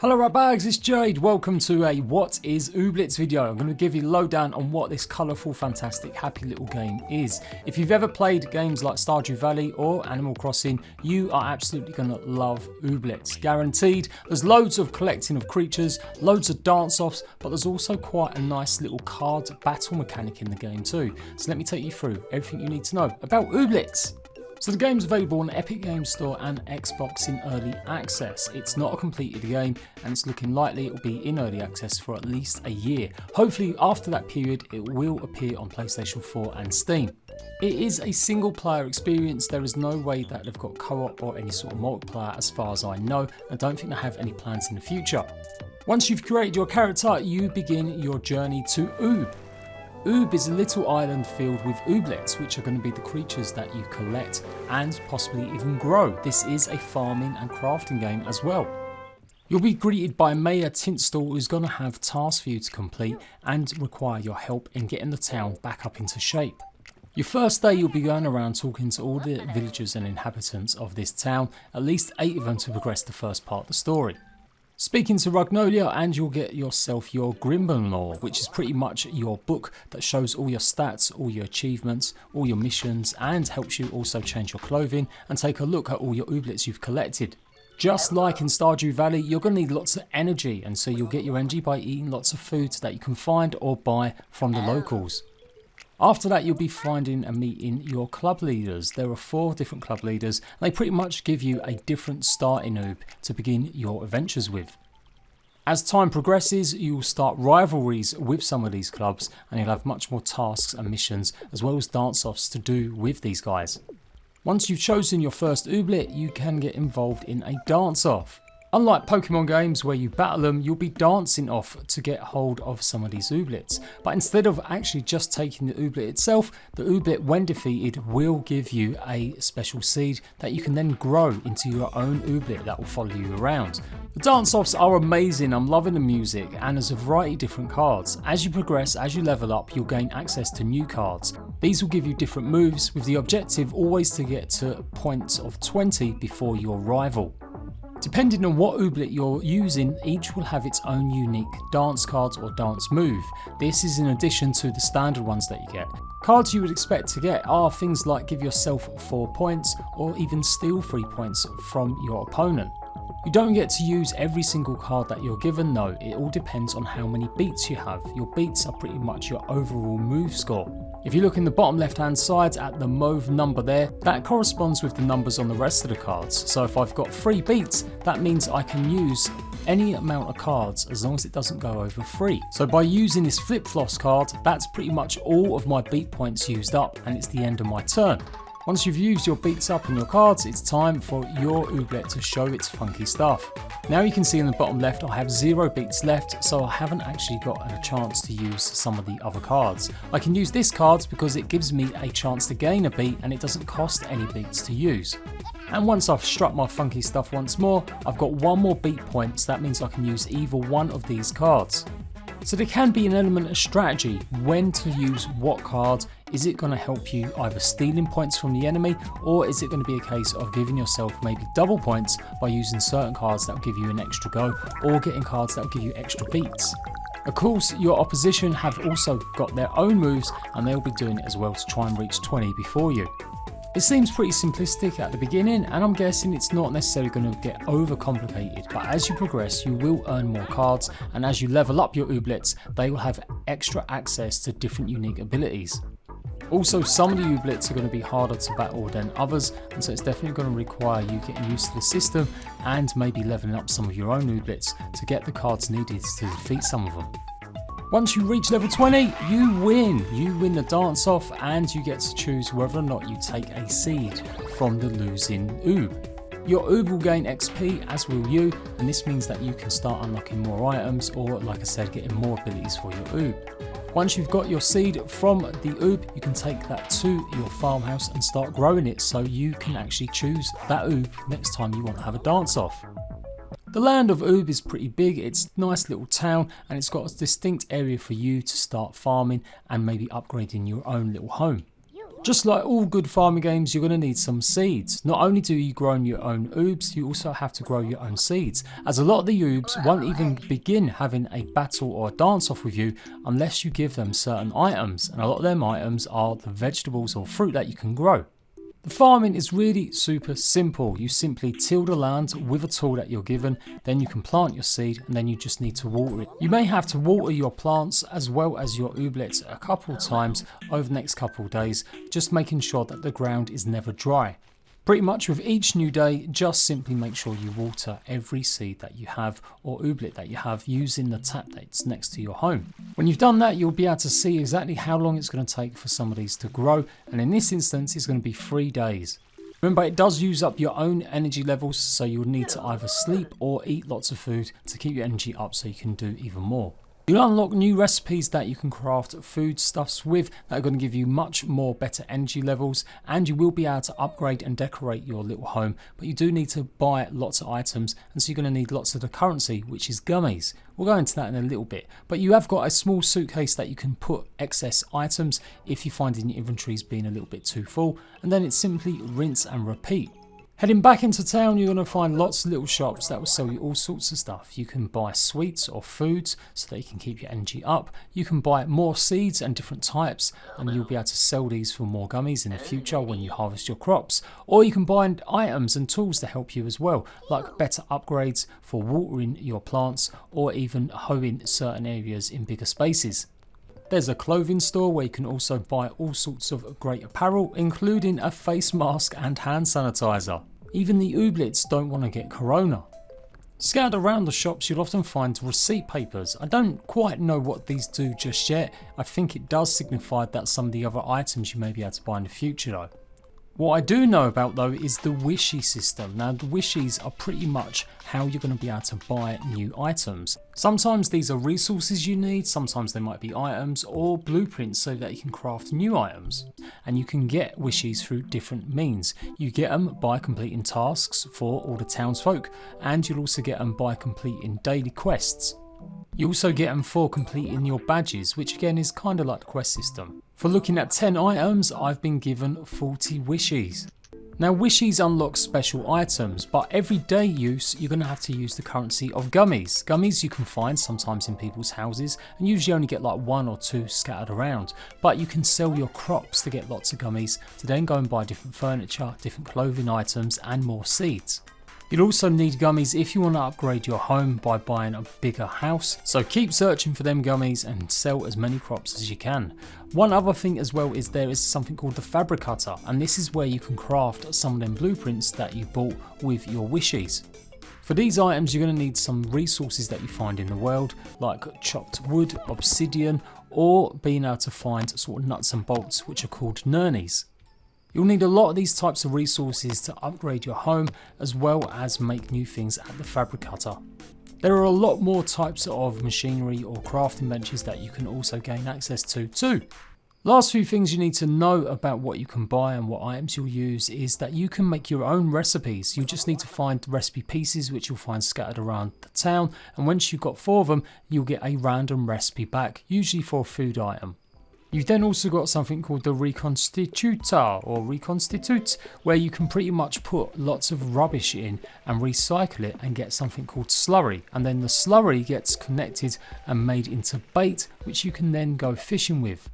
Hello Ratbags, it's Jade. Welcome to a What is Ooblets video. I'm going to give you a lowdown on what this colourful, fantastic, happy little game is. If you've ever played games like Stardew Valley or Animal Crossing, you are absolutely going to love Ooblets. Guaranteed. There's loads of collecting of creatures, loads of dance-offs, but there's also quite a nice little card battle mechanic in the game too. So let me take you through everything you need to know about Ooblets. So the game's available on the Epic Games Store and Xbox in early access. It's not a completed game and it's looking likely it will be in early access for at least a year. Hopefully after that period it will appear on PlayStation 4 and Steam. It is a single player experience. There is no way that they've got co-op or any sort of multiplayer as far as I know. I don't think they have any plans in the future. Once you've created your character, you begin your journey to Oob. Oob is a little island filled with ooblets, which are going to be the creatures that you collect and possibly even grow. This is a farming and crafting game as well. You'll be greeted by Mayor Tinstall, who's going to have tasks for you to complete and require your help in getting the town back up into shape. Your first day you'll be going around talking to all the villagers and inhabitants of this town, at least 8 of them to progress the first part of the story. Speaking to Ragnolia, and you'll get yourself your Grimben Lore, which is pretty much your book that shows all your stats, all your achievements, all your missions, and helps you also change your clothing and take a look at all your ooblets you've collected. Just like in Stardew Valley, you're going to need lots of energy, and so you'll get your energy by eating lots of foods that you can find or buy from the locals. After that, you'll be finding and meeting your club leaders. There are 4 different club leaders. They pretty much give you a different start in Oob to begin your adventures with. As time progresses, you'll start rivalries with some of these clubs and you'll have much more tasks and missions as well as dance-offs to do with these guys. Once you've chosen your first Ooblet, you can get involved in a dance-off. Unlike Pokemon games where you battle them, you'll be dancing off to get hold of some of these ooblets. But instead of actually just taking the ooblet itself, the ooblet when defeated will give you a special seed that you can then grow into your own ooblet that will follow you around. The dance-offs are amazing, I'm loving the music, and there's a variety of different cards. As you progress, as you level up, you'll gain access to new cards. These will give you different moves with the objective always to get to points of 20 before your rival. Depending on what ooblet you're using, each will have its own unique dance cards or dance move. This is in addition to the standard ones that you get. Cards you would expect to get are things like give yourself 4 points or even steal 3 points from your opponent. You don't get to use every single card that you're given though, it all depends on how many beats you have. Your beats are pretty much your overall move score. If you look in the bottom left hand side at the mauve number there, that corresponds with the numbers on the rest of the cards. So if I've got 3 beats, that means I can use any amount of cards as long as it doesn't go over 3. So by using this Flip Floss card, that's pretty much all of my beat points used up and it's the end of my turn. Once you've used your beats up and your cards, it's time for your ooblet to show its funky stuff. Now you can see in the bottom left I have 0 beats left, so I haven't actually got a chance to use some of the other cards. I can use this card because it gives me a chance to gain a beat and it doesn't cost any beats to use. And once I've struck my funky stuff once more, I've got 1 more beat point, so that means I can use either one of these cards. So there can be an element of strategy when to use what card. Is it going to help you either stealing points from the enemy, or is it going to be a case of giving yourself maybe double points by using certain cards that will give you an extra go, or getting cards that will give you extra beats? Of course, your opposition have also got their own moves and they'll be doing it as well to try and reach 20 before you. It seems pretty simplistic at the beginning and I'm guessing it's not necessarily going to get overcomplicated, but as you progress you will earn more cards, and as you level up your ooblets they will have extra access to different unique abilities. Also, some of the ooblets are going to be harder to battle than others, and so it's definitely going to require you getting used to the system and maybe leveling up some of your own ooblets to get the cards needed to defeat some of them. Once you reach level 20, you win. You win the dance off and you get to choose whether or not you take a seed from the losing Oob. Your Oob will gain XP, as will you, and this means that you can start unlocking more items or, like I said, getting more abilities for your Oob. Once you've got your seed from the Oob, you can take that to your farmhouse and start growing it so you can actually choose that Oob next time you want to have a dance off. The land of Oob is pretty big, it's a nice little town and it's got a distinct area for you to start farming and maybe upgrading your own little home. Just like all good farming games, you're going to need some seeds. Not only do you grow your own oobs, you also have to grow your own seeds, as a lot of the oobs won't even begin having a battle or a dance off with you unless you give them certain items, and a lot of them items are the vegetables or fruit that you can grow. The farming is really super simple. You simply till the land with a tool that you're given, then you can plant your seed, and then you just need to water it. You may have to water your plants as well as your ooblets a couple times over the next couple of days, just making sure that the ground is never dry. Pretty much with each new day, just simply make sure you water every seed that you have or ooblet that you have using the tap that's next to your home. When you've done that, you'll be able to see exactly how long it's going to take for some of these to grow, and in this instance it's going to be 3 days. Remember, it does use up your own energy levels, so you'll need to either sleep or eat lots of food to keep your energy up so you can do even more. You'll unlock new recipes that you can craft foodstuffs with that are going to give you much more better energy levels, and you will be able to upgrade and decorate your little home, but you do need to buy lots of items, and so you're going to need lots of the currency, which is gummies. We'll go into that in a little bit, but you have got a small suitcase that you can put excess items if you find in your inventories being a little bit too full, and then it's simply rinse and repeat. Heading back into town, you're going to find lots of little shops that will sell you all sorts of stuff. You can buy sweets or foods so that you can keep your energy up. You can buy more seeds and different types, and you'll be able to sell these for more gummies in the future when you harvest your crops. Or you can buy items and tools to help you as well, like better upgrades for watering your plants or even hoeing certain areas in bigger spaces. There's a clothing store where you can also buy all sorts of great apparel, including a face mask and hand sanitizer. Even the ooblets don't want to get corona. Scattered around the shops, you'll often find receipt papers. I don't quite know what these do just yet. I think it does signify that some of the other items you may be able to buy in the future though. What I do know about though is the wishy system. Now the wishies are pretty much how you're going to be able to buy new items. Sometimes these are resources you need, sometimes they might be items or blueprints so that you can craft new items. And you can get wishies through different means. You get them by completing tasks for all the townsfolk, and you'll also get them by completing daily quests. You also get them for completing your badges, which again is kind of like the quest system. For looking at 10 items, I've been given 40 wishies. Now wishies unlock special items, but everyday use you're going to have to use the currency of gummies. Gummies you can find sometimes in people's houses and usually only get like 1 or 2 scattered around, but you can sell your crops to get lots of gummies to then go and buy different furniture, different clothing items and more seeds. You'll also need gummies if you want to upgrade your home by buying a bigger house, so keep searching for them gummies and sell as many crops as you can. One other thing as well is there is something called the fabric cutter, and this is where you can craft some of them blueprints that you bought with your wishies. For these items you're going to need some resources that you find in the world, like chopped wood, obsidian, or being able to find sort of nuts and bolts which are called nurnies. You'll need a lot of these types of resources to upgrade your home as well as make new things at the fabric cutter. There are a lot more types of machinery or crafting benches that you can also gain access to too. Last few things you need to know about what you can buy and what items you'll use is that you can make your own recipes. You just need to find recipe pieces which you'll find scattered around the town, and once you've got 4 of them you'll get a random recipe back, usually for a food item. You've then also got something called the reconstitutor or reconstitute, where you can pretty much put lots of rubbish in and recycle it and get something called slurry, and then the slurry gets connected and made into bait which you can then go fishing with.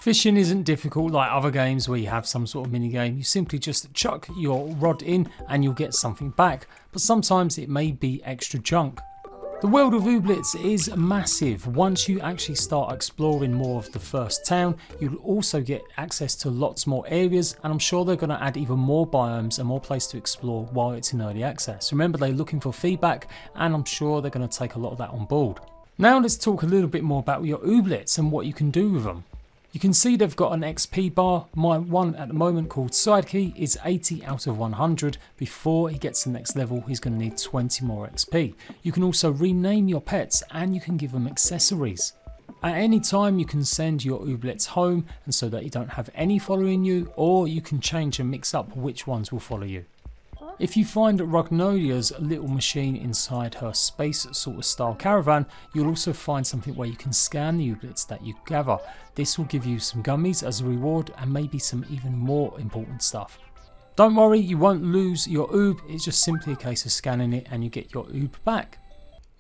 Fishing isn't difficult like other games where you have some sort of mini game. You simply just chuck your rod in and you'll get something back, but sometimes it may be extra junk. The world of Ooblets is massive. Once you actually start exploring more of the first town, you'll also get access to lots more areas, and I'm sure they're going to add even more biomes and more place to explore while it's in early access. Remember, they're looking for feedback, and I'm sure they're going to take a lot of that on board. Now let's talk a little bit more about your Ooblets and what you can do with them. You can see they've got an XP bar. My one at the moment called Sidekey is 80 out of 100. Before he gets to the next level, he's going to need 20 more XP. You can also rename your pets and you can give them accessories. At any time you can send your Ooblets home, and so that you don't have any following you, or you can change and mix up which ones will follow you. If you find Rugnolia's little machine inside her space sort of style caravan, you'll also find something where you can scan the ooblets that you gather. This will give you some gummies as a reward and maybe some even more important stuff. Don't worry, you won't lose your oob, it's just simply a case of scanning it and you get your oob back.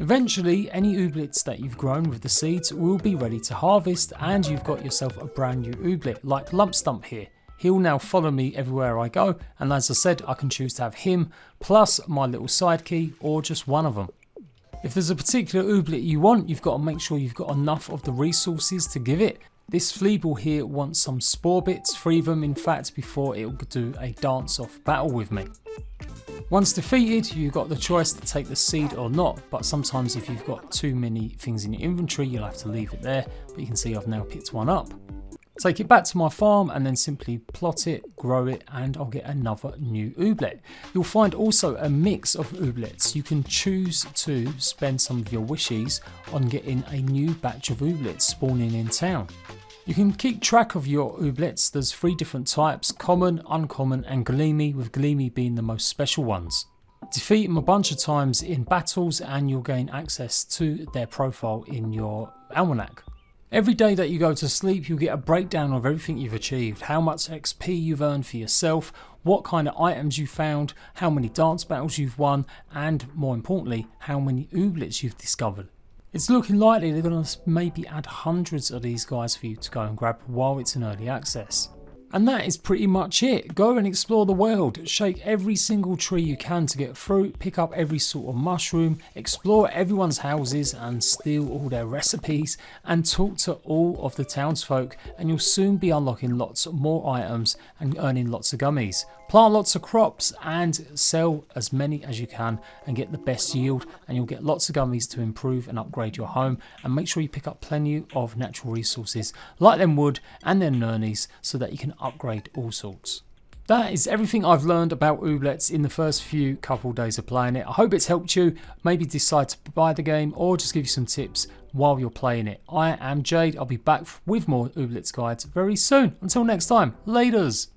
Eventually, any ooblets that you've grown with the seeds will be ready to harvest and you've got yourself a brand new ooblet like Lump Stump here. He'll now follow me everywhere I go, and as I said, I can choose to have him plus my little side key or just one of them. If there's a particular ooblet you want, you've got to make sure you've got enough of the resources to give it. This Fleeble here wants some spore bits, 3 of them in fact, before it will do a dance off battle with me. Once defeated, you've got the choice to take the seed or not, but sometimes if you've got too many things in your inventory, you'll have to leave it there, but you can see I've now picked one up. Take it back to my farm and then simply plot it, grow it, and I'll get another new ooblet. You'll find also a mix of ooblets. You can choose to spend some of your wishes on getting a new batch of ooblets spawning in town. You can keep track of your ooblets. There's 3 different types: common, uncommon, and gleamy, with gleamy being the most special ones. Defeat them a bunch of times in battles and you'll gain access to their profile in your almanac. Every day that you go to sleep, you'll get a breakdown of everything you've achieved, how much XP you've earned for yourself, what kind of items you found, how many dance battles you've won, and more importantly, how many ooblets you've discovered. It's looking likely they're going to maybe add hundreds of these guys for you to go and grab while it's in early access. And that is pretty much it. Go and explore the world, shake every single tree you can to get fruit, pick up every sort of mushroom, explore everyone's houses and steal all their recipes, and talk to all of the townsfolk, and you'll soon be unlocking lots more items and earning lots of gummies. Plant lots of crops and sell as many as you can and get the best yield, and you'll get lots of gummies to improve and upgrade your home, and make sure you pick up plenty of natural resources like them wood and them nurnies so that you can upgrade all sorts. That is everything I've learned about ooblets in the first few couple days of playing it. I hope it's helped you maybe decide to buy the game or just give you some tips while you're playing it. I am Jade. I'll be back with more ooblets guides very soon. Until next time, laters.